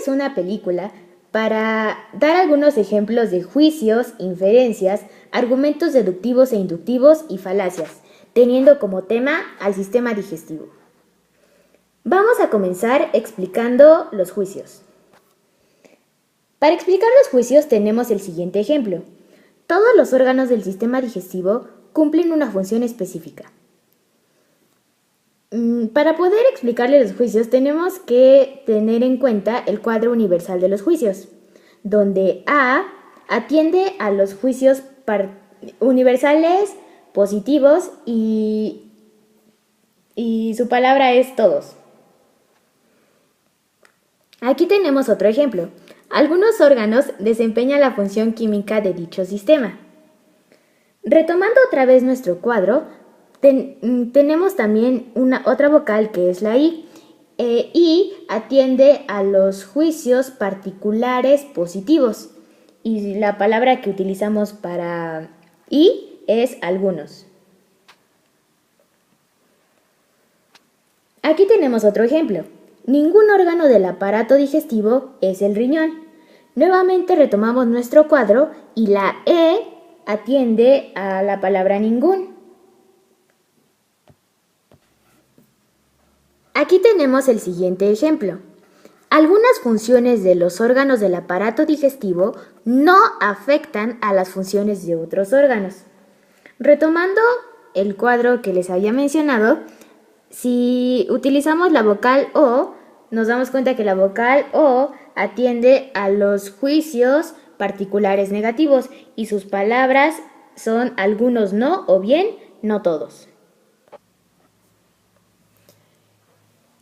es una película para dar algunos ejemplos de juicios, inferencias, argumentos deductivos e inductivos y falacias, teniendo como tema al sistema digestivo. Vamos a comenzar explicando los juicios. Para explicar los juicios tenemos el siguiente ejemplo. Todos los órganos del sistema digestivo cumplen una función específica. Para poder explicarle los juicios tenemos que tener en cuenta el cuadro universal de los juicios, donde A atiende a los juicios universales positivos y su palabra es todos. Aquí tenemos otro ejemplo. Algunos órganos desempeñan la función química de dicho sistema. Retomando otra vez nuestro cuadro, tenemos también otra vocal que es la I. I atiende a los juicios particulares positivos y la palabra que utilizamos para I es algunos. Aquí tenemos otro ejemplo. Ningún órgano del aparato digestivo es el riñón. Nuevamente retomamos nuestro cuadro y la E atiende a la palabra ningún. Aquí tenemos el siguiente ejemplo. Algunas funciones de los órganos del aparato digestivo no afectan a las funciones de otros órganos. Retomando el cuadro que les había mencionado, si utilizamos la vocal O, nos damos cuenta que la vocal O atiende a los juicios particulares negativos y sus palabras son algunos no o bien no todos.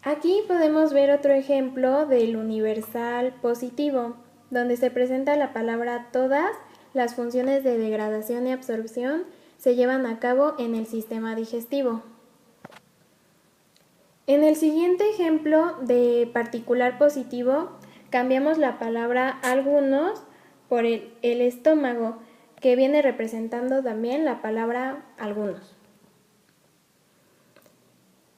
Aquí podemos ver otro ejemplo del universal positivo, donde se presenta la palabra todas las funciones de degradación y absorción se llevan a cabo en el sistema digestivo. En el siguiente ejemplo de particular positivo, cambiamos la palabra algunos por el estómago, que viene representando también la palabra algunos.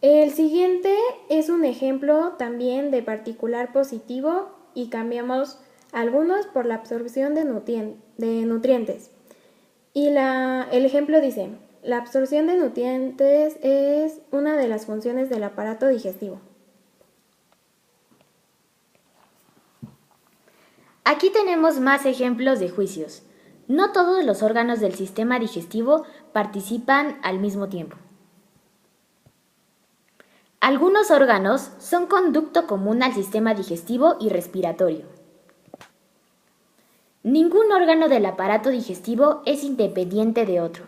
El siguiente es un ejemplo también de particular positivo y cambiamos algunos por la absorción de nutrientes. Y el ejemplo dice, la absorción de nutrientes es una de las funciones del aparato digestivo. Aquí tenemos más ejemplos de juicios. No todos los órganos del sistema digestivo participan al mismo tiempo. Algunos órganos son conducto común al sistema digestivo y respiratorio. Ningún órgano del aparato digestivo es independiente de otro.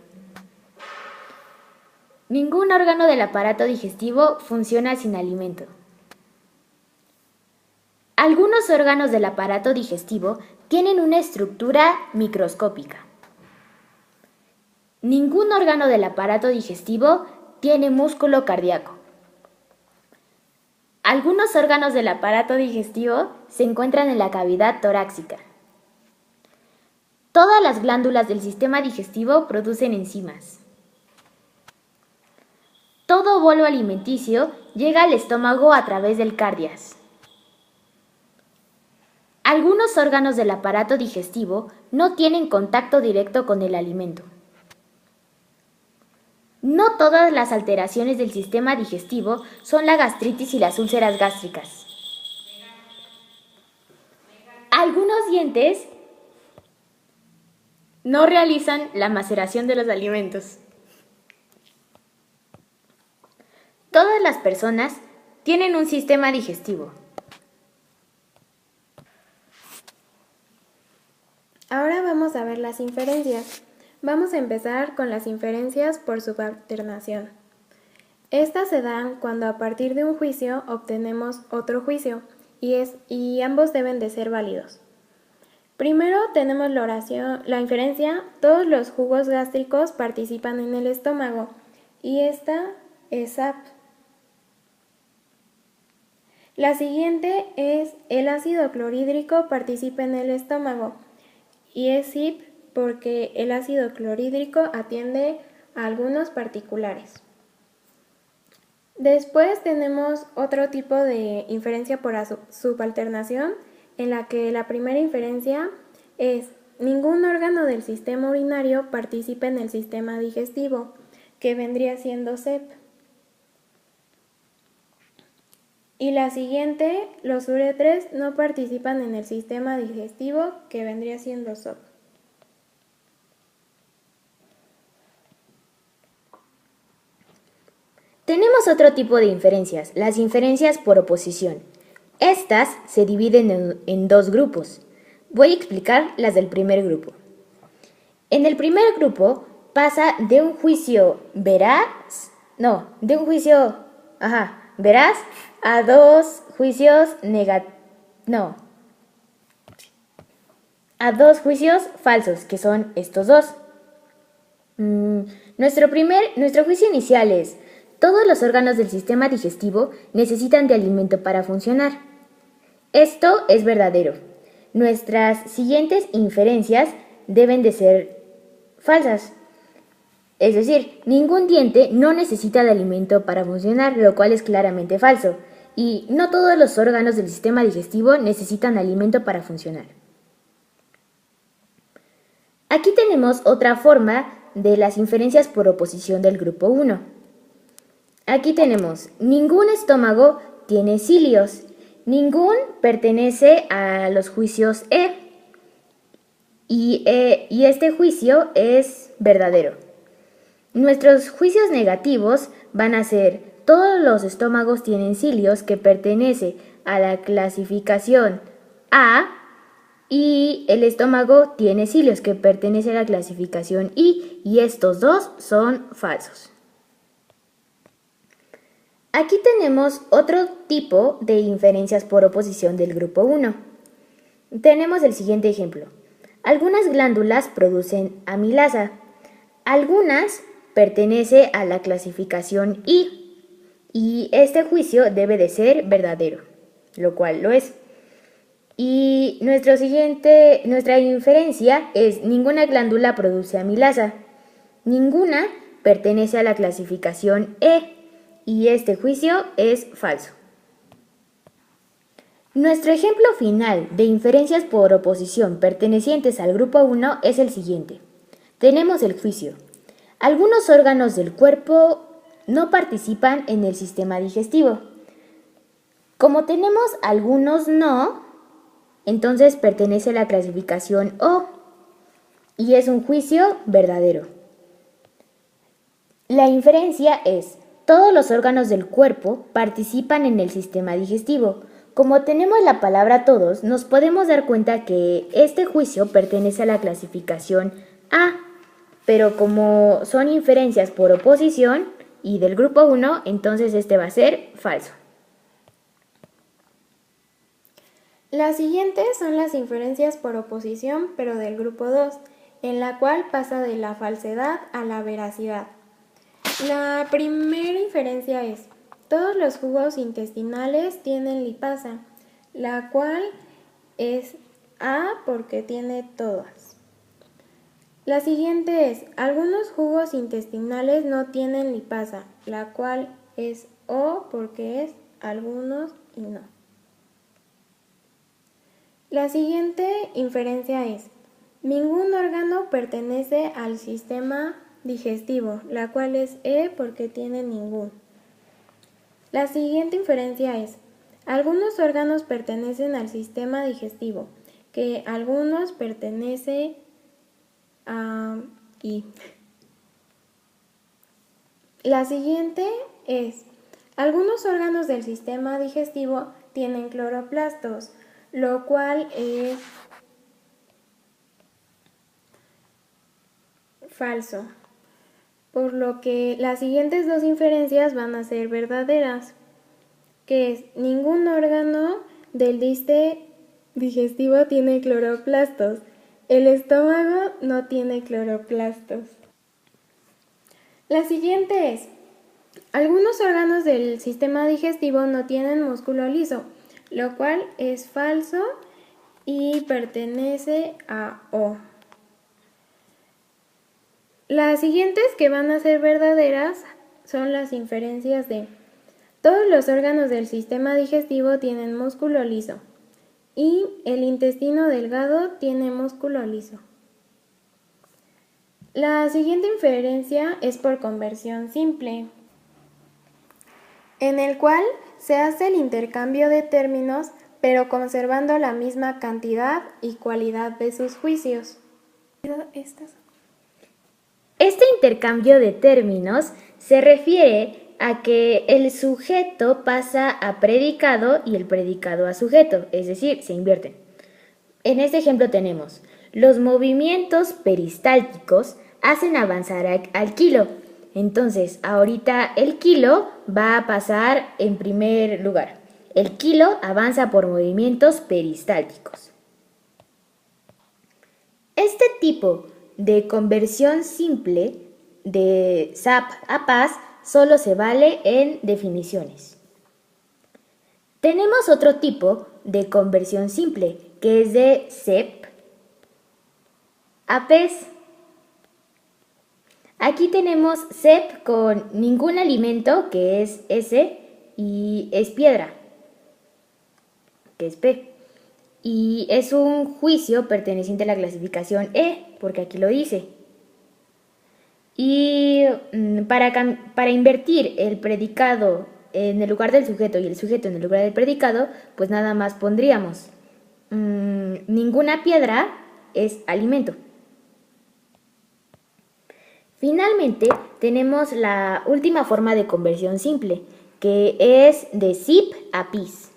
Ningún órgano del aparato digestivo funciona sin alimento. Algunos órganos del aparato digestivo tienen una estructura microscópica. Ningún órgano del aparato digestivo tiene músculo cardíaco. Algunos órganos del aparato digestivo se encuentran en la cavidad torácica. Todas las glándulas del sistema digestivo producen enzimas. Todo bolo alimenticio llega al estómago a través del cardias. Algunos órganos del aparato digestivo no tienen contacto directo con el alimento. No todas las alteraciones del sistema digestivo son la gastritis y las úlceras gástricas. Algunos dientes no realizan la maceración de los alimentos. Todas las personas tienen un sistema digestivo. Ahora vamos a ver las inferencias. Vamos a empezar con las inferencias por subalternación. Estas se dan cuando a partir de un juicio obtenemos otro juicio y ambos deben de ser válidos. Primero tenemos la inferencia, todos los jugos gástricos participan en el estómago y esta es AP. La siguiente es el ácido clorhídrico participa en el estómago y es IP porque el ácido clorhídrico atiende a algunos particulares. Después tenemos otro tipo de inferencia por subalternación en la que la primera inferencia es: ningún órgano del sistema urinario participa en el sistema digestivo, que vendría siendo CEP. Y la siguiente, los uretres no participan en el sistema digestivo, que vendría siendo SOP. Tenemos otro tipo de inferencias, las inferencias por oposición. Estas se dividen en dos grupos. Voy a explicar las del primer grupo. En el primer grupo pasa de un juicio veraz a dos juicios falsos, que son estos dos. Nuestro juicio inicial es: todos los órganos del sistema digestivo necesitan de alimento para funcionar. Esto es verdadero. Nuestras siguientes inferencias deben de ser falsas. Es decir, ningún diente no necesita de alimento para funcionar, lo cual es claramente falso. Y no todos los órganos del sistema digestivo necesitan alimento para funcionar. Aquí tenemos otra forma de las inferencias por oposición del grupo 1. Aquí tenemos: ningún estómago tiene cilios. Ningún pertenece a los juicios E. Y este juicio es verdadero. Nuestros juicios negativos van a ser: todos los estómagos tienen cilios, que pertenece a la clasificación A, y el estómago tiene cilios, que pertenece a la clasificación I, y estos dos son falsos. Aquí tenemos otro tipo de inferencias por oposición del grupo 1. Tenemos el siguiente ejemplo. Algunas glándulas producen amilasa. Algunas pertenece a la clasificación I, y este juicio debe de ser verdadero, lo cual lo es. Y nuestra inferencia es: ninguna glándula produce amilasa. Ninguna pertenece a la clasificación E, y este juicio es falso. Nuestro ejemplo final de inferencias por oposición pertenecientes al grupo 1 es el siguiente. Tenemos el juicio: algunos órganos del cuerpo no participan en el sistema digestivo. Como tenemos algunos no, entonces pertenece a la clasificación O, y es un juicio verdadero. La inferencia es: todos los órganos del cuerpo participan en el sistema digestivo. Como tenemos la palabra todos, nos podemos dar cuenta que este juicio pertenece a la clasificación A, pero como son inferencias por oposición y del grupo 1, entonces este va a ser falso. Las siguientes son las inferencias por oposición, pero del grupo 2, en la cual pasa de la falsedad a la veracidad. La primera inferencia es: todos los jugos intestinales tienen lipasa, la cual es A porque tiene todas. La siguiente es: algunos jugos intestinales no tienen lipasa, la cual es O porque es algunos y no. La siguiente inferencia es: ningún órgano pertenece al sistema digestivo, la cual es E porque tiene ningún. La siguiente inferencia es: algunos órganos pertenecen al sistema digestivo, que algunos pertenece a I. La siguiente es: algunos órganos del sistema digestivo tienen cloroplastos, lo cual es falso, por lo que las siguientes dos inferencias van a ser verdaderas, que es: ningún órgano del diste digestivo tiene cloroplastos, el estómago no tiene cloroplastos. La siguiente es: algunos órganos del sistema digestivo no tienen músculo liso, lo cual es falso y pertenece a O. Las siguientes que van a ser verdaderas son las inferencias de: todos los órganos del sistema digestivo tienen músculo liso, y el intestino delgado tiene músculo liso. La siguiente inferencia es por conversión simple, en el cual se hace el intercambio de términos pero conservando la misma cantidad y cualidad de sus juicios. Este intercambio de términos se refiere a que el sujeto pasa a predicado y el predicado a sujeto, es decir, se invierten. En este ejemplo tenemos: los movimientos peristálticos hacen avanzar al kilo. Entonces, ahorita el kilo va a pasar en primer lugar. El kilo avanza por movimientos peristálticos. Este tipo de conversión simple de SAP a PAS solo se vale en definiciones. Tenemos otro tipo de conversión simple, que es de SEP a PES. Aquí tenemos SEP con ningún alimento, que es S, y es piedra, que es P. Y es un juicio perteneciente a la clasificación E, porque aquí lo dice. Y para invertir el predicado en el lugar del sujeto y el sujeto en el lugar del predicado, pues nada más pondríamos ninguna piedra es alimento. Finalmente, tenemos la última forma de conversión simple, que es de SIP a PIS.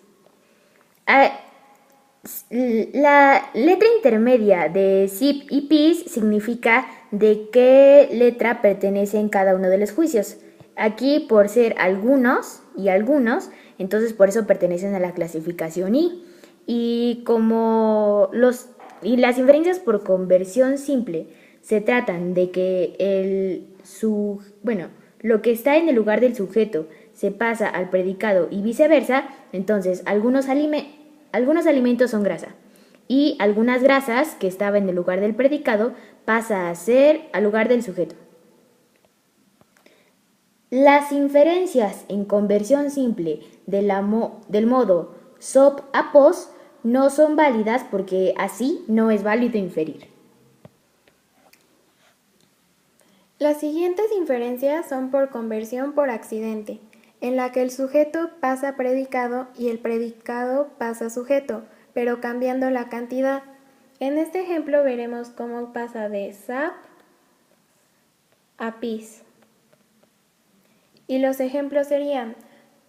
La letra intermedia de SIP y PIS significa de qué letra pertenece en cada uno de los juicios. Aquí, por ser algunos y algunos, entonces por eso pertenecen a la clasificación I. Y como las inferencias por conversión simple se tratan de que lo que está en el lugar del sujeto se pasa al predicado y viceversa, entonces algunos alimentos son grasa y algunas grasas que estaban en el lugar del predicado pasa a ser al lugar del sujeto. Las inferencias en conversión simple del modo SOP a POS no son válidas porque así no es válido inferir. Las siguientes inferencias son por conversión por accidente, en la que el sujeto pasa a predicado y el predicado pasa a sujeto, pero cambiando la cantidad. En este ejemplo veremos cómo pasa de SAP a PIS. Y los ejemplos serían: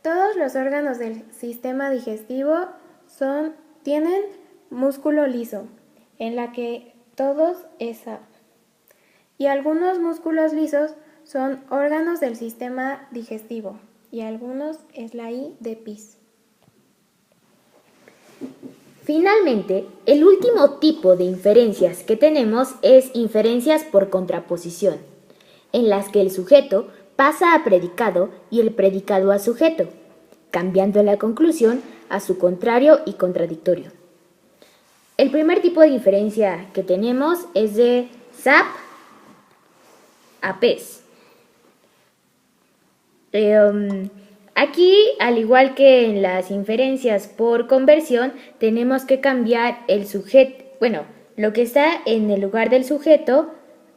todos los órganos del sistema digestivo tienen músculo liso, en la que todos es SAP. Y algunos músculos lisos son órganos del sistema digestivo, y algunos es la I de PIS. Finalmente, el último tipo de inferencias que tenemos es inferencias por contraposición, en las que el sujeto pasa a predicado y el predicado a sujeto, cambiando la conclusión a su contrario y contradictorio. El primer tipo de inferencia que tenemos es de SAP a PES. Aquí, al igual que en las inferencias por conversión, tenemos que cambiar el sujeto, lo que está en el lugar del sujeto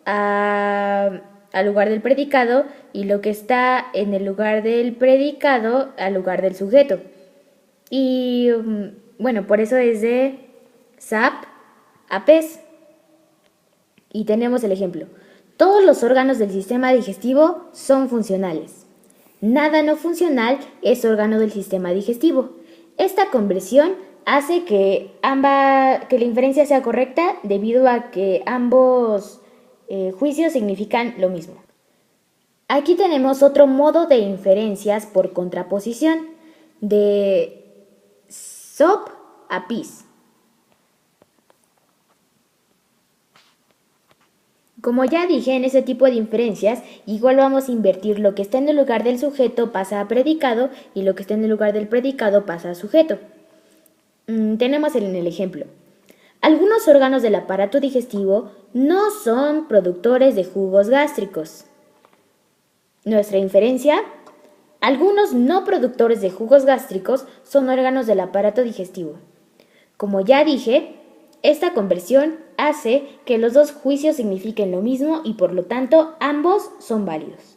al lugar del predicado y lo que está en el lugar del predicado al lugar del sujeto. Y por eso es de SAP a PES. Y tenemos el ejemplo: todos los órganos del sistema digestivo son funcionales. Nada no funcional es órgano del sistema digestivo. Esta conversión hace que la inferencia sea correcta debido a que ambos juicios significan lo mismo. Aquí tenemos otro modo de inferencias por contraposición, de SOP a PIS. Como ya dije, en ese tipo de inferencias, igual vamos a invertir: lo que está en el lugar del sujeto pasa a predicado y lo que está en el lugar del predicado pasa a sujeto. Tenemos en el ejemplo: algunos órganos del aparato digestivo no son productores de jugos gástricos. Nuestra inferencia: algunos no productores de jugos gástricos son órganos del aparato digestivo. Como ya dije, esta conversión hace que los dos juicios signifiquen lo mismo y por lo tanto ambos son válidos.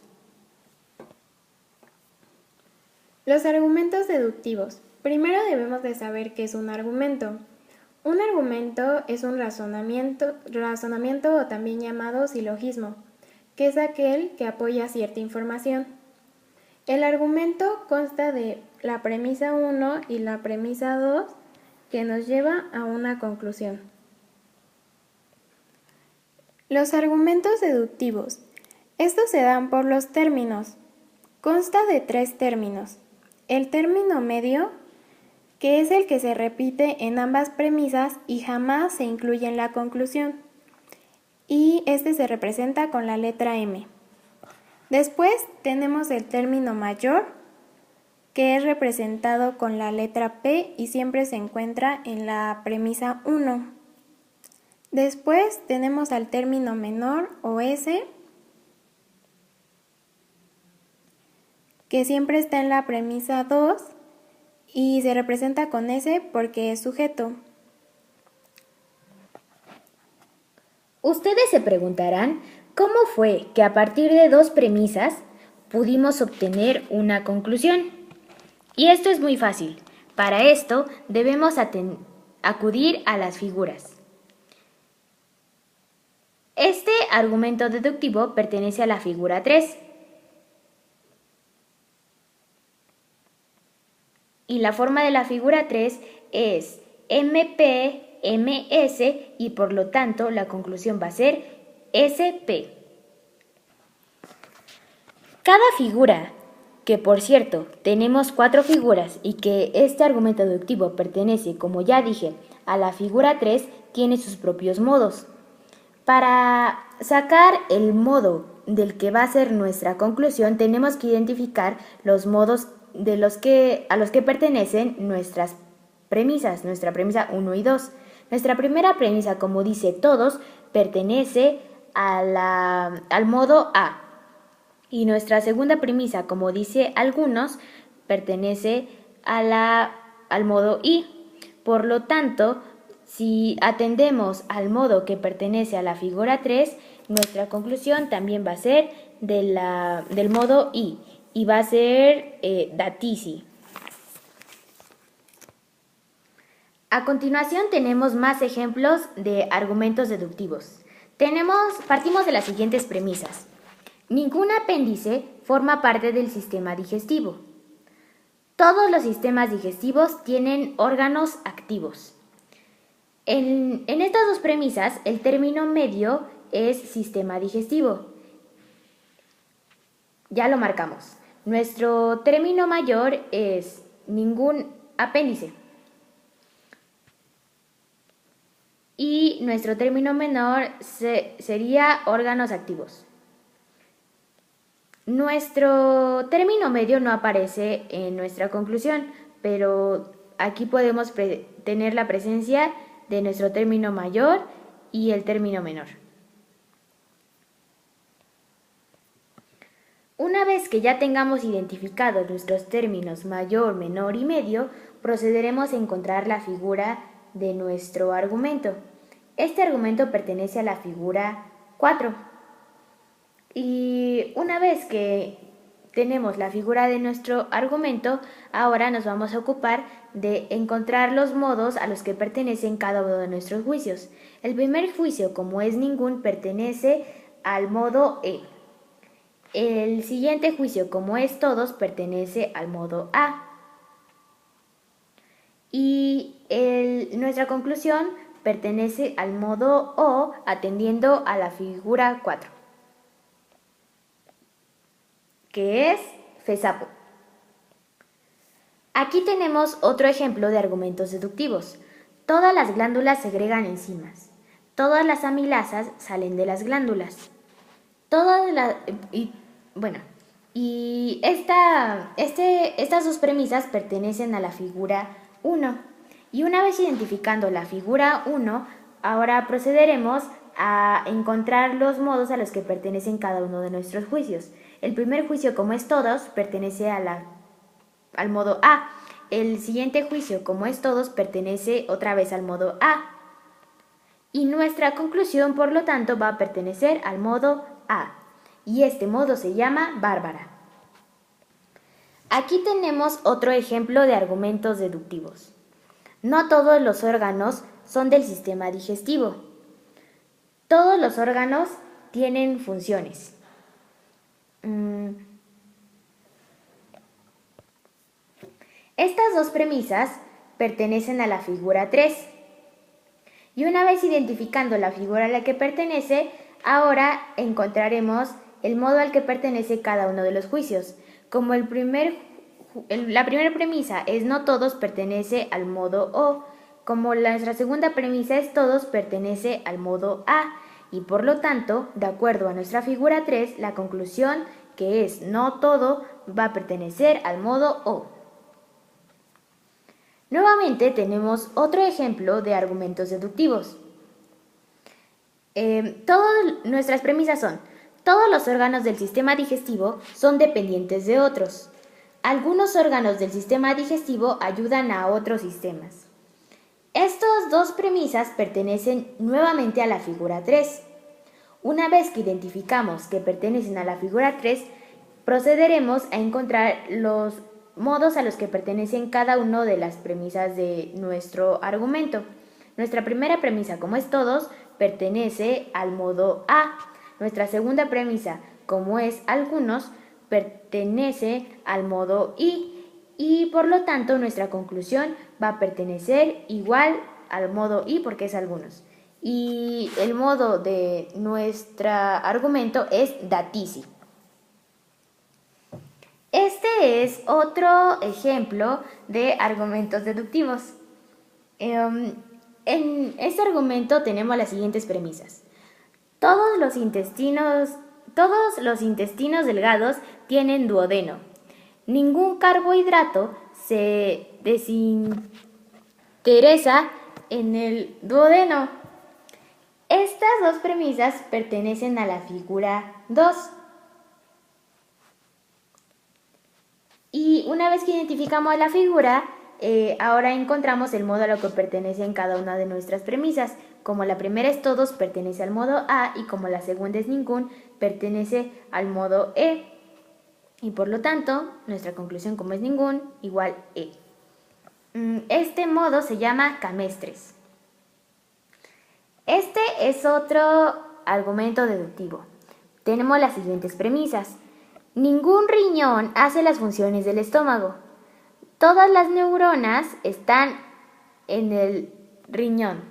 Los argumentos deductivos. Primero debemos de saber qué es un argumento. Un argumento es un razonamiento o también llamado silogismo, que es aquel que apoya cierta información. El argumento consta de la premisa 1 y la premisa 2 que nos lleva a una conclusión. Los argumentos deductivos. Estos se dan por los términos. Consta de 3 términos. El término medio, que es el que se repite en ambas premisas y jamás se incluye en la conclusión. Y este se representa con la letra M. Después tenemos el término mayor, que es representado con la letra P y siempre se encuentra en la premisa 1. Después tenemos al término menor o S, que siempre está en la premisa 2 y se representa con S porque es sujeto. Ustedes se preguntarán cómo fue que a partir de 2 premisas pudimos obtener una conclusión. Y esto es muy fácil. Para esto debemos acudir a las figuras. Este argumento deductivo pertenece a la figura 3. Y la forma de la figura 3 es MP, MS y por lo tanto la conclusión va a ser SP. Cada figura, que por cierto tenemos 4 figuras y que este argumento deductivo pertenece, como ya dije, a la figura 3, tiene sus propios modos. Para sacar el modo del que va a ser nuestra conclusión, tenemos que identificar los modos a los que pertenecen nuestras premisas, nuestra premisa 1 y 2. Nuestra primera premisa, como dice todos, pertenece al modo A. Y nuestra segunda premisa, como dice algunos, pertenece al modo I. Por lo tanto, si atendemos al modo que pertenece a la figura 3, nuestra conclusión también va a ser del modo I. Y va a ser Datisi. A continuación tenemos más ejemplos de argumentos deductivos. Partimos de las siguientes premisas. Ningún apéndice forma parte del sistema digestivo. Todos los sistemas digestivos tienen órganos activos. En estas 2 premisas, el término medio es sistema digestivo. Ya lo marcamos. Nuestro término mayor es ningún apéndice. Y nuestro término menor sería órganos activos. Nuestro término medio no aparece en nuestra conclusión, pero aquí podemos tener la presencia de nuestro término mayor y el término menor. Una vez que ya tengamos identificados nuestros términos mayor, menor y medio, procederemos a encontrar la figura de nuestro argumento. Este argumento pertenece a la figura 4. Y una vez que tenemos la figura de nuestro argumento, ahora nos vamos a ocupar de encontrar los modos a los que pertenecen cada uno de nuestros juicios. El primer juicio, como es ningún, pertenece al modo E. El siguiente juicio, como es todos, pertenece al modo A. Y nuestra conclusión pertenece al modo O, atendiendo a la figura 4, que es FESAPO. Aquí tenemos otro ejemplo de argumentos deductivos. Todas las glándulas segregan enzimas. Todas las amilasas salen de las glándulas. Estas 2 premisas pertenecen a la figura 1. Y una vez identificando la figura 1, ahora procederemos a encontrar los modos a los que pertenecen cada uno de nuestros juicios. El primer juicio, como es todos, pertenece al modo A. el siguiente juicio, como es todos, pertenece otra vez al modo A. Y nuestra conclusión, por lo tanto, va a pertenecer al modo A. Y este modo se llama Bárbara. Aquí tenemos otro ejemplo de argumentos deductivos. No todos los órganos son del sistema digestivo. Todos los órganos tienen funciones. Estas dos premisas pertenecen a la figura 3. Y una vez identificando la figura a la que pertenece, ahora encontraremos el modo al que pertenece cada uno de los juicios. Como la primera premisa es no todos, pertenece al modo O. Como nuestra segunda premisa es todos, pertenece al modo A. Y por lo tanto, de acuerdo a nuestra figura 3, la conclusión, que es no todo, va a pertenecer al modo O. Nuevamente tenemos otro ejemplo de argumentos deductivos. Nuestras premisas son: todos los órganos del sistema digestivo son dependientes de otros. Algunos órganos del sistema digestivo ayudan a otros sistemas. Estas dos premisas pertenecen nuevamente a la figura 3. Una vez que identificamos que pertenecen a la figura 3, procederemos a encontrar los modos a los que pertenecen cada una de las premisas de nuestro argumento. Nuestra primera premisa, como es todos, pertenece al modo A. Nuestra segunda premisa, como es algunos, pertenece al modo I. Y por lo tanto, nuestra conclusión va a pertenecer igual al modo I porque es algunos. Y el modo de nuestro argumento es datici. Este es otro ejemplo de argumentos deductivos. En este argumento tenemos las siguientes premisas. Todos los intestinos delgados tienen duodeno. Ningún carbohidrato se desintegresa en el duodeno. Estas dos premisas pertenecen a la figura 2. Y una vez que identificamos la figura, ahora encontramos el modo a lo que pertenecen cada una de nuestras premisas. Como la primera es todos, pertenece al modo A, y como la segunda es ningún, pertenece al modo E. Y por lo tanto, nuestra conclusión, como es ningún, igual E. Este modo se llama camestres. Este es otro argumento deductivo. Tenemos las siguientes premisas. Ningún riñón hace las funciones del estómago. Todas las neuronas están en el riñón.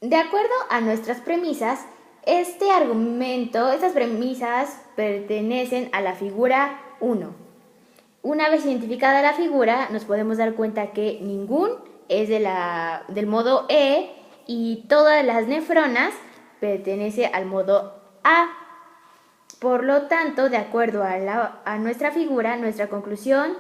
De acuerdo a nuestras premisas, estas premisas pertenecen a la figura 1. Una vez identificada la figura, nos podemos dar cuenta que ningún es del modo E y todas las nefronas pertenece al modo A. Por lo tanto, de acuerdo a nuestra figura, nuestra conclusión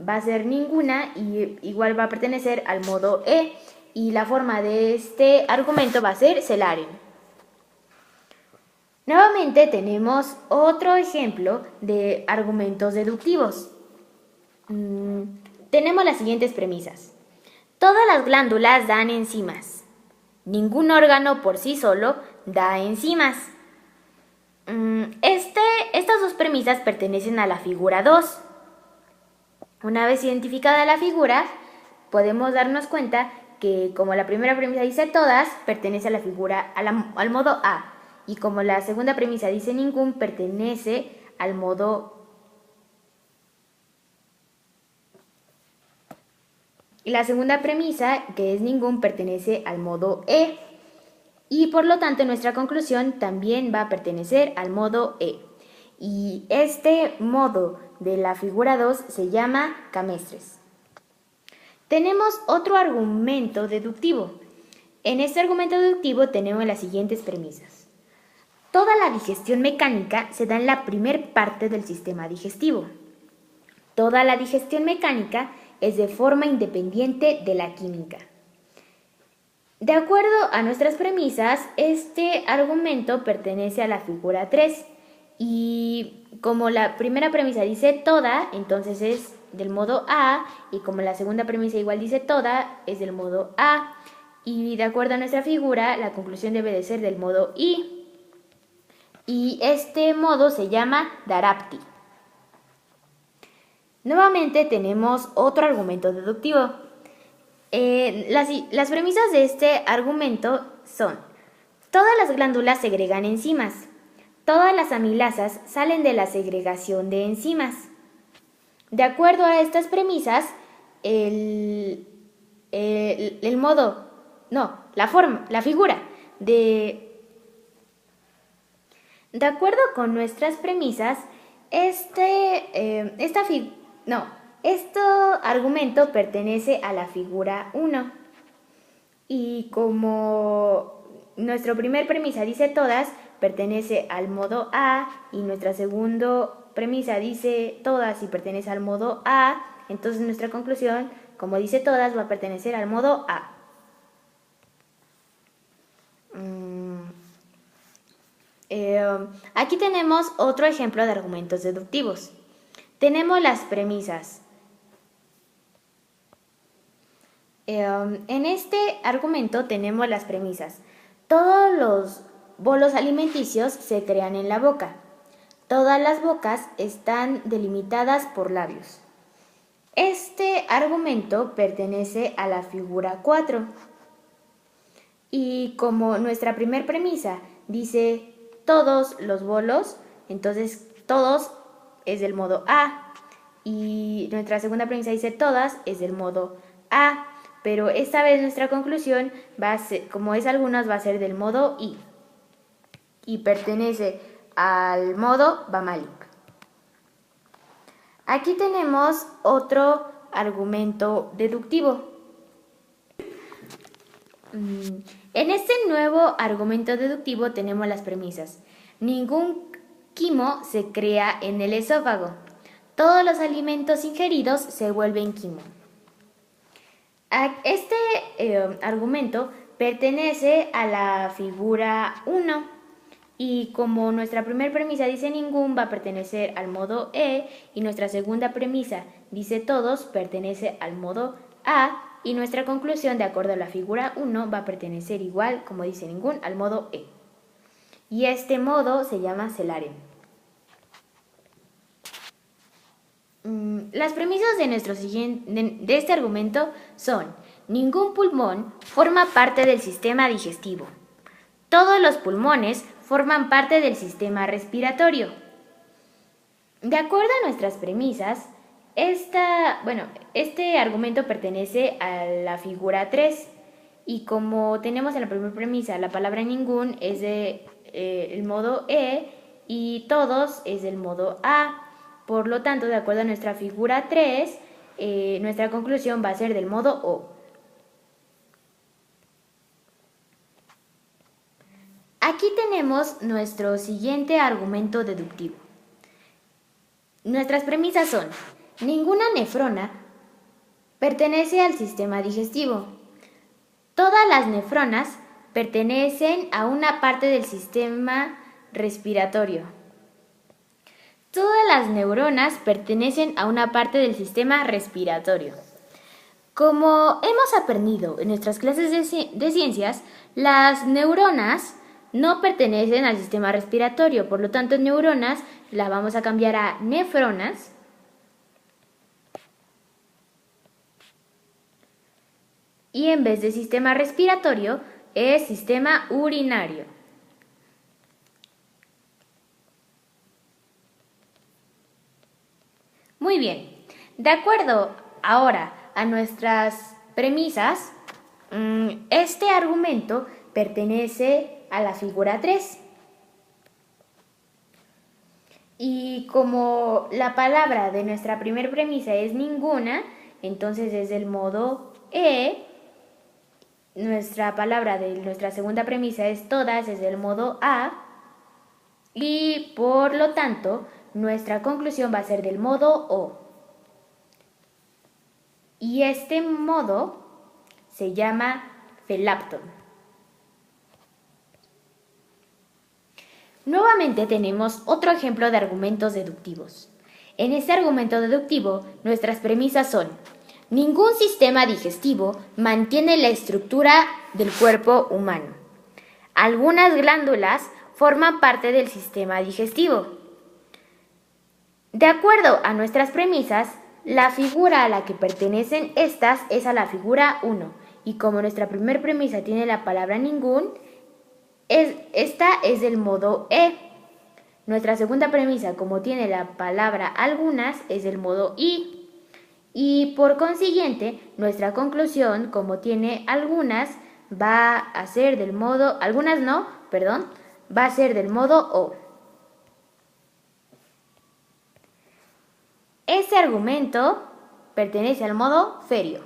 va a ser ninguna y igual va a pertenecer al modo E. Y la forma de este argumento va a ser celarium. Nuevamente tenemos otro ejemplo de argumentos deductivos. Tenemos las siguientes premisas. Todas las glándulas dan enzimas. Ningún órgano por sí solo da enzimas. Estas dos premisas pertenecen a la figura 2. Una vez identificada la figura, podemos darnos cuenta que como la primera premisa dice todas, pertenece a la figura al modo A. Y como la segunda premisa dice ningún, pertenece al modo. Y la segunda premisa, que es ningún, pertenece al modo E. Y por lo tanto, nuestra conclusión también va a pertenecer al modo E. Y este modo de la figura 2 se llama camestres. Tenemos otro argumento deductivo. En este argumento deductivo tenemos las siguientes premisas. Toda la digestión mecánica se da en la primer parte del sistema digestivo. Toda la digestión mecánica es de forma independiente de la química. De acuerdo a nuestras premisas, este argumento pertenece a la figura 3 y como la primera premisa dice toda, entonces es del modo A, y como la segunda premisa igual dice toda, es del modo A. Y de acuerdo a nuestra figura, la conclusión debe de ser del modo I. Y este modo se llama Darabti. Nuevamente tenemos otro argumento deductivo. Las premisas de este argumento son: todas las glándulas segregan enzimas. Todas las amilasas salen de la segregación de enzimas. De acuerdo a estas premisas, la figura de acuerdo con nuestras premisas, este argumento pertenece a la figura 1. Y como nuestra primera premisa dice todas, pertenece al modo A, y nuestra segunda premisa dice todas y pertenece al modo A, entonces nuestra conclusión, como dice todas, va a pertenecer al modo A. Aquí tenemos otro ejemplo de argumentos deductivos. Tenemos las premisas. En este argumento tenemos las premisas. Todos los bolos alimenticios se crean en la boca. Todas las bocas están delimitadas por labios. Este argumento pertenece a la figura 4. Y como nuestra primera premisa dice todos los bolos, entonces todos es del modo A. Y nuestra segunda premisa dice todas es del modo A. Pero esta vez nuestra conclusión va a ser, como es algunas, va a ser del modo I. Y pertenece al modo Bamalik. Aquí tenemos otro argumento deductivo. En este nuevo argumento deductivo tenemos las premisas. Ningún quimo se crea en el esófago. Todos los alimentos ingeridos se vuelven quimo. Este argumento pertenece a la figura 1. Y como nuestra primera premisa dice ningún, va a pertenecer al modo E, y nuestra segunda premisa dice todos, pertenece al modo A, y nuestra conclusión, de acuerdo a la figura 1, va a pertenecer igual, como dice ningún, al modo E. Y este modo se llama Celare. Las premisas de este argumento son: ningún pulmón forma parte del sistema digestivo. Todos los pulmones forman parte del sistema respiratorio. De acuerdo a nuestras premisas, este argumento pertenece a la figura 3. Y como tenemos en la primera premisa la palabra ningún es del modo E y todos es del modo A. Por lo tanto, de acuerdo a nuestra figura 3, nuestra conclusión va a ser del modo O. Aquí tenemos nuestro siguiente argumento deductivo. Nuestras premisas son: ninguna nefrona pertenece al sistema digestivo. Todas las nefronas pertenecen a una parte del sistema respiratorio. Todas las neuronas pertenecen a una parte del sistema respiratorio. Como hemos aprendido en nuestras clases de ciencias, las neuronas no pertenecen al sistema respiratorio, por lo tanto neuronas la vamos a cambiar a nefronas. Y en vez de sistema respiratorio es sistema urinario. Muy bien, de acuerdo ahora a nuestras premisas, este argumento pertenece a la figura 3. Y como la palabra de nuestra primera premisa es ninguna, entonces es del modo E. Nuestra palabra de nuestra segunda premisa es todas, es del modo A. Y por lo tanto, nuestra conclusión va a ser del modo O. Y este modo se llama felaptón. Nuevamente tenemos otro ejemplo de argumentos deductivos. En este argumento deductivo, nuestras premisas son: ningún sistema digestivo mantiene la estructura del cuerpo humano. Algunas glándulas forman parte del sistema digestivo. De acuerdo a nuestras premisas, la figura a la que pertenecen estas es a la figura 1, y como nuestra primera premisa tiene la palabra ningún, esta es del modo E. Nuestra segunda premisa, como tiene la palabra algunas, es del modo I. Y por consiguiente, nuestra conclusión, como tiene algunas, va a ser del modo, algunas no, perdón, va a ser del modo O. Este argumento pertenece al modo ferio.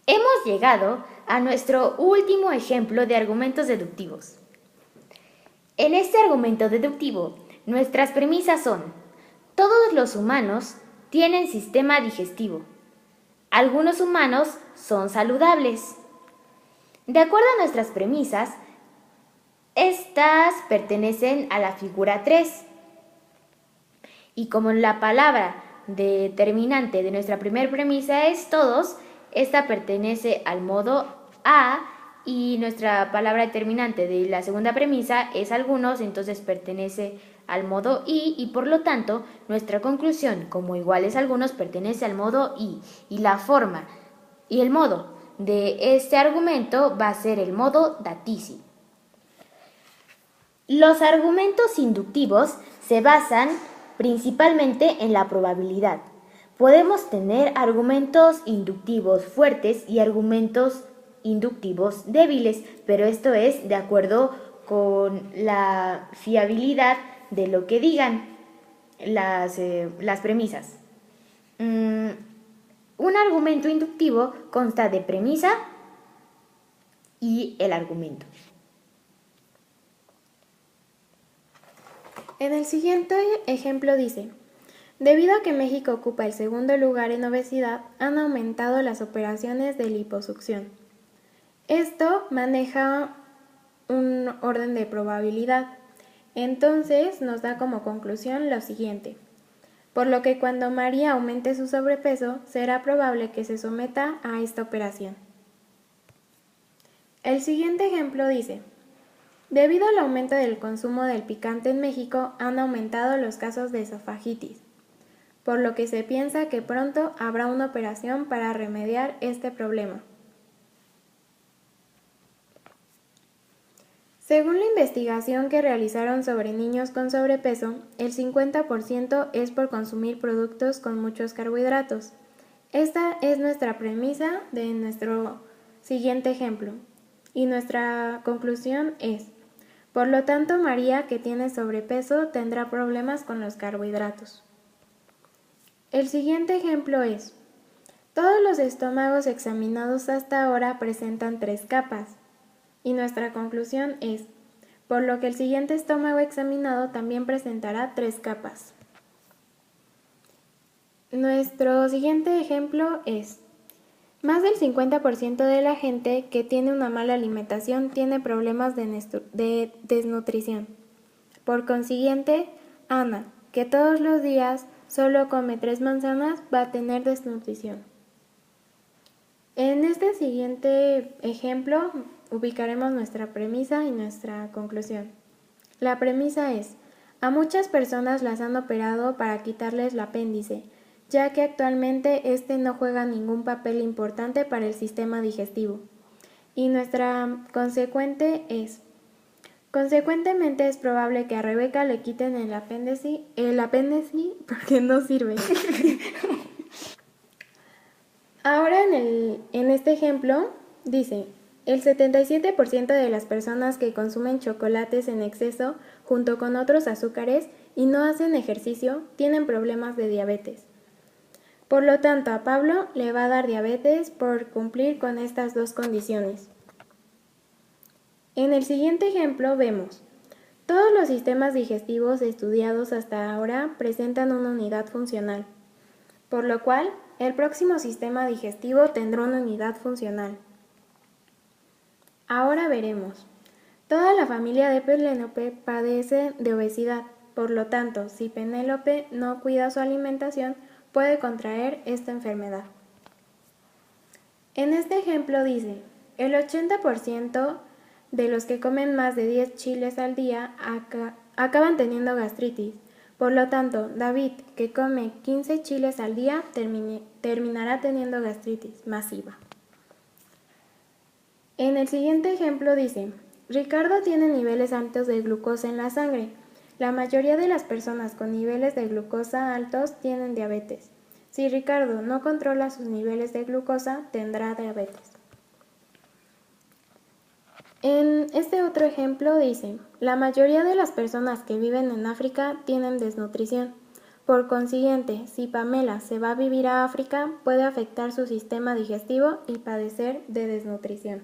Hemos llegado a nuestro último ejemplo de argumentos deductivos. En este argumento deductivo, nuestras premisas son: todos los humanos tienen sistema digestivo. Algunos humanos son saludables. De acuerdo a nuestras premisas, estas pertenecen a la figura 3. Y como la palabra determinante de nuestra primera premisa es todos, esta pertenece al modo A, y nuestra palabra determinante de la segunda premisa es algunos, entonces pertenece al modo I, y por lo tanto nuestra conclusión, como iguales algunos, pertenece al modo I, y la forma y el modo de este argumento va a ser el modo datici. Los argumentos inductivos se basan principalmente en la probabilidad. Podemos tener argumentos inductivos fuertes y argumentos inductivos débiles, pero esto es de acuerdo con la fiabilidad de lo que digan las premisas. Un argumento inductivo consta de premisa y el argumento. En el siguiente ejemplo dice: debido a que México ocupa el segundo lugar en obesidad, han aumentado las operaciones de liposucción. Esto maneja un orden de probabilidad. Entonces nos da como conclusión lo siguiente: por lo que cuando María aumente su sobrepeso, será probable que se someta a esta operación. El siguiente ejemplo dice: debido al aumento del consumo del picante en México, han aumentado los casos de esofagitis, por lo que se piensa que pronto habrá una operación para remediar este problema. Según la investigación que realizaron sobre niños con sobrepeso, el 50% es por consumir productos con muchos carbohidratos. Esta es nuestra premisa de nuestro siguiente ejemplo, y nuestra conclusión es: por lo tanto, María, que tiene sobrepeso, tendrá problemas con los carbohidratos. El siguiente ejemplo es: todos los estómagos examinados hasta ahora presentan 3 capas. Y nuestra conclusión es: por lo que el siguiente estómago examinado también presentará 3 capas. Nuestro siguiente ejemplo es: más del 50% de la gente que tiene una mala alimentación tiene problemas de desnutrición. Por consiguiente, Ana, que todos los días solo come 3 manzanas, va a tener desnutrición. En este siguiente ejemplo ubicaremos nuestra premisa y nuestra conclusión. La premisa es: a muchas personas las han operado para quitarles el apéndice, ya que actualmente este no juega ningún papel importante para el sistema digestivo. Y nuestra consecuente es: consecuentemente es probable que a Rebeca le quiten el apéndice porque no sirve. Ahora en este ejemplo dice: el 77% de las personas que consumen chocolates en exceso junto con otros azúcares y no hacen ejercicio tienen problemas de diabetes. Por lo tanto, a Pablo le va a dar diabetes por cumplir con estas 2 condiciones. En el siguiente ejemplo vemos: todos los sistemas digestivos estudiados hasta ahora presentan una unidad funcional, por lo cual el próximo sistema digestivo tendrá una unidad funcional. Ahora veremos: toda la familia de Penélope padece de obesidad, Por lo tanto, si Penélope no cuida su alimentación, puede contraer esta enfermedad. En este ejemplo dice, el 80% de los que comen más de 10 chiles al día acaban teniendo gastritis. Por lo tanto, David, que come 15 chiles al día, terminará teniendo gastritis masiva. En el siguiente ejemplo dice, Ricardo tiene niveles altos de glucosa en la sangre. La mayoría de las personas con niveles de glucosa altos tienen diabetes. Si Ricardo no controla sus niveles de glucosa, tendrá diabetes. En este otro ejemplo dice, la mayoría de las personas que viven en África tienen desnutrición. Por consiguiente, si Pamela se va a vivir a África, puede afectar su sistema digestivo y padecer de desnutrición.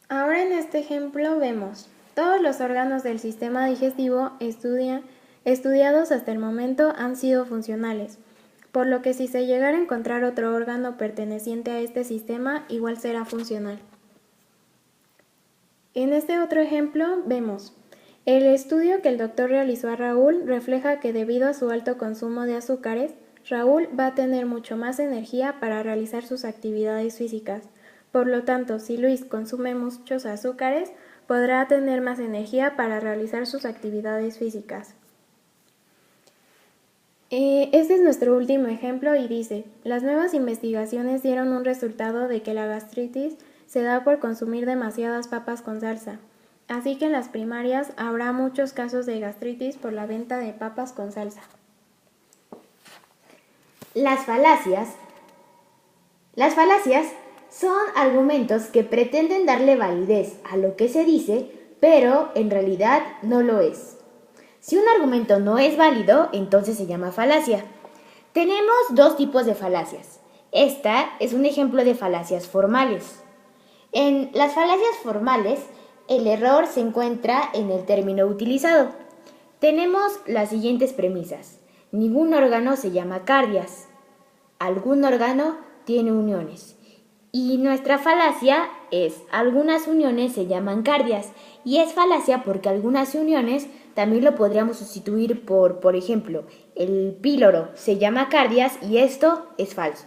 Ahora en este ejemplo vemos, todos los órganos del sistema digestivo estudiados hasta el momento han sido funcionales, por lo que si se llegara a encontrar otro órgano perteneciente a este sistema, igual será funcional. En este otro ejemplo vemos, el estudio que el doctor realizó a Raúl refleja que debido a su alto consumo de azúcares, Raúl va a tener mucho más energía para realizar sus actividades físicas. Por lo tanto, si Luis consume muchos azúcares, podrá tener más energía para realizar sus actividades físicas. Este es nuestro último ejemplo y dice, las nuevas investigaciones dieron un resultado de que la gastritis se da por consumir demasiadas papas con salsa. Así que en las primarias habrá muchos casos de gastritis por la venta de papas con salsa. Las falacias son argumentos que pretenden darle validez a lo que se dice, pero en realidad no lo es. Si un argumento no es válido, entonces se llama falacia. Tenemos dos tipos de falacias. Esta es un ejemplo de falacias formales. En las falacias formales, el error se encuentra en el término utilizado. Tenemos las siguientes premisas. Ningún órgano se llama cardias. Algún órgano tiene uniones. Y nuestra falacia es algunas uniones se llaman cardias. Y es falacia porque algunas uniones también lo podríamos sustituir por ejemplo, el píloro se llama cardias y esto es falso.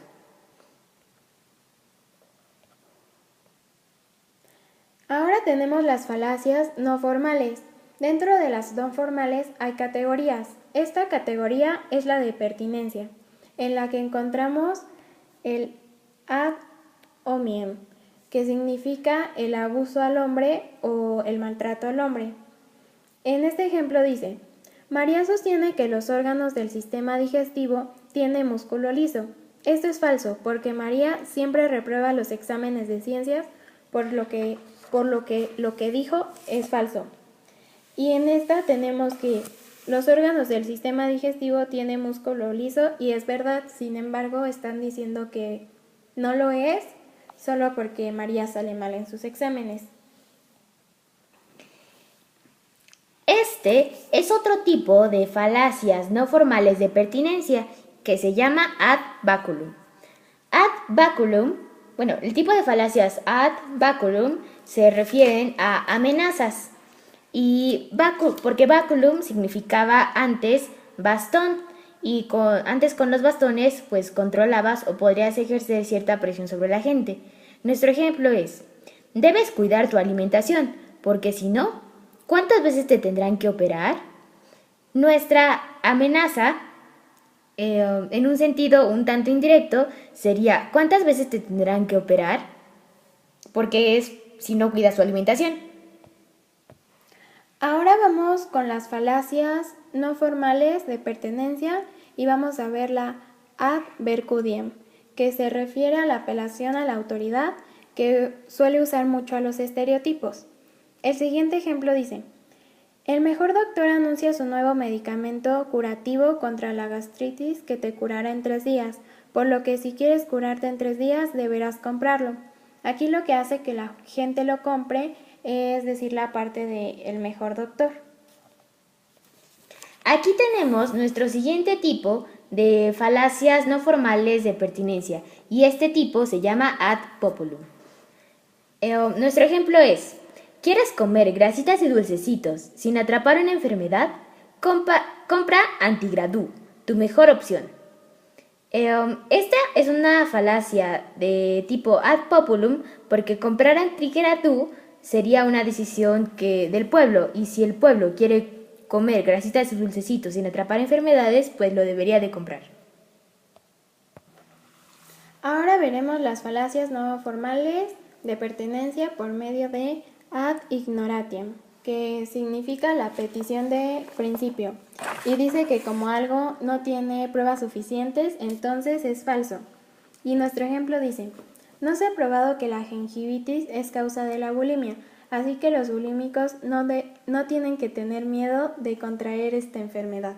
Ahora tenemos las falacias no formales. Dentro de las no formales hay categorías. Esta categoría es la de pertinencia, en la que encontramos el ad hominem, que significa el abuso al hombre o el maltrato al hombre. En este ejemplo dice, María sostiene que los órganos del sistema digestivo tienen músculo liso. Esto es falso, porque María siempre reprueba los exámenes de ciencias, por lo que lo que dijo es falso. Y en esta tenemos que los órganos del sistema digestivo tienen músculo liso y es verdad, sin embargo están diciendo que no lo es solo porque María sale mal en sus exámenes. Este es otro tipo de falacias no formales de pertinencia que se llama ad baculum. Ad baculum, el tipo de falacias ad baculum se refieren a amenazas y porque baculum significaba antes bastón y antes con los bastones pues controlabas o podrías ejercer cierta presión sobre la gente. Nuestro ejemplo es, debes cuidar tu alimentación porque si no, ¿cuántas veces te tendrán que operar? Nuestra amenaza, en un sentido un tanto indirecto, sería ¿cuántas veces te tendrán que operar? Porque es si no cuidas tu alimentación. Ahora vamos con las falacias no formales de pertenencia y vamos a ver la ad vercudiem, que se refiere a la apelación a la autoridad que suele usar mucho a los estereotipos. El siguiente ejemplo dice, el mejor doctor anuncia su nuevo medicamento curativo contra la gastritis que te curará en 3 días, por lo que si quieres curarte en 3 días deberás comprarlo. Aquí lo que hace que la gente lo compre es decir la parte de el mejor doctor. Aquí tenemos nuestro siguiente tipo de falacias no formales de pertinencia y este tipo se llama ad populum. Nuestro ejemplo es, ¿Quieres comer grasitas y dulcecitos sin atrapar una enfermedad? Compra Antigradú, tu mejor opción. Esta es una falacia de tipo ad populum porque comprar Antigradú sería una decisión del pueblo, y si el pueblo quiere comer grasitas y dulcecitos sin atrapar enfermedades, pues lo debería de comprar. Ahora veremos las falacias no formales de pertenencia por medio de ad ignoratiam, que significa la petición de principio, y dice que como algo no tiene pruebas suficientes, entonces es falso. Y nuestro ejemplo dice: no se ha probado que la gingivitis es causa de la bulimia, así que los bulímicos no tienen que tener miedo de contraer esta enfermedad.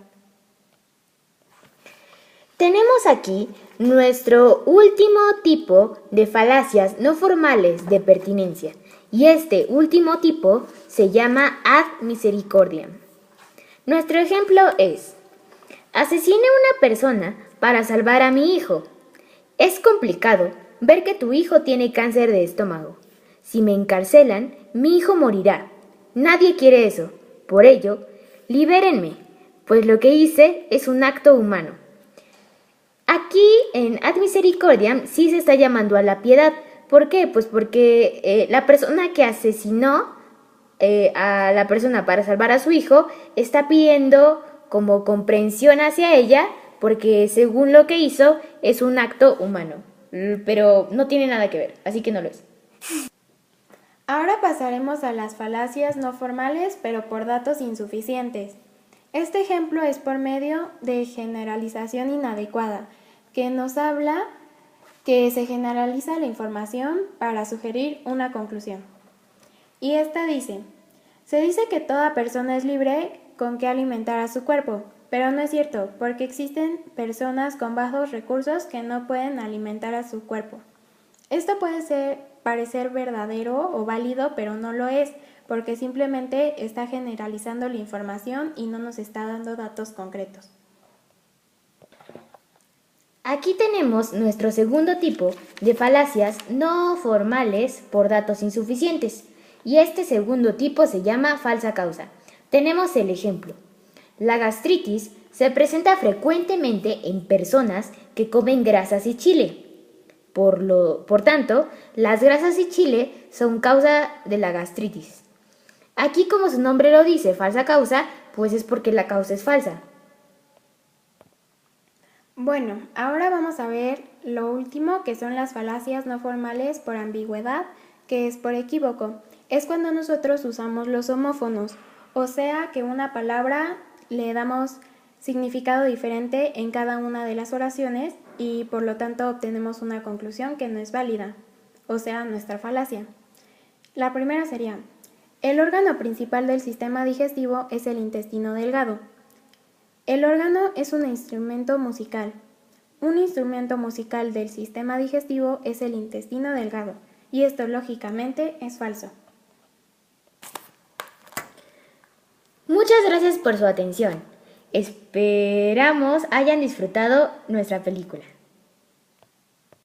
Tenemos aquí nuestro último tipo de falacias no formales de pertinencia, y este último tipo se llama ad misericordiam. Nuestro ejemplo es: asesiné a una persona para salvar a mi hijo. Es complicado ver que tu hijo tiene cáncer de estómago. Si me encarcelan, mi hijo morirá. Nadie quiere eso. Por ello, libérenme, pues lo que hice es un acto humano. Aquí en ad misericordiam sí se está llamando a la piedad. ¿Por qué? Pues porque la persona que asesinó a la persona para salvar a su hijo está pidiendo como comprensión hacia ella, porque según lo que hizo es un acto humano, pero no tiene nada que ver, así que no lo es. Ahora pasaremos a las falacias no formales, pero por datos insuficientes. Este ejemplo es por medio de generalización inadecuada, que nos habla que se generaliza la información para sugerir una conclusión. Y esta dice: se dice que toda persona es libre con que alimentar a su cuerpo, pero no es cierto, porque existen personas con bajos recursos que no pueden alimentar a su cuerpo. Esto puede parecer verdadero o válido, pero no lo es, porque simplemente está generalizando la información y no nos está dando datos concretos. Aquí tenemos nuestro segundo tipo de falacias no formales por datos insuficientes, y este segundo tipo se llama falsa causa. Tenemos el ejemplo: la gastritis se presenta frecuentemente en personas que comen grasas y chile. Por tanto, las grasas y chile son causa de la gastritis. Aquí, como su nombre lo dice, falsa causa, pues es porque la causa es falsa. Bueno, ahora vamos a ver lo último, que son las falacias no formales por ambigüedad, que es por equívoco. Es cuando nosotros usamos los homófonos, o sea que una palabra le damos significado diferente en cada una de las oraciones y por lo tanto obtenemos una conclusión que no es válida, o sea, nuestra falacia. La primera sería: el órgano principal del sistema digestivo es el intestino delgado. El órgano es un instrumento musical. Un instrumento musical del sistema digestivo es el intestino delgado, y esto lógicamente es falso. Muchas gracias por su atención. Esperamos hayan disfrutado nuestra película.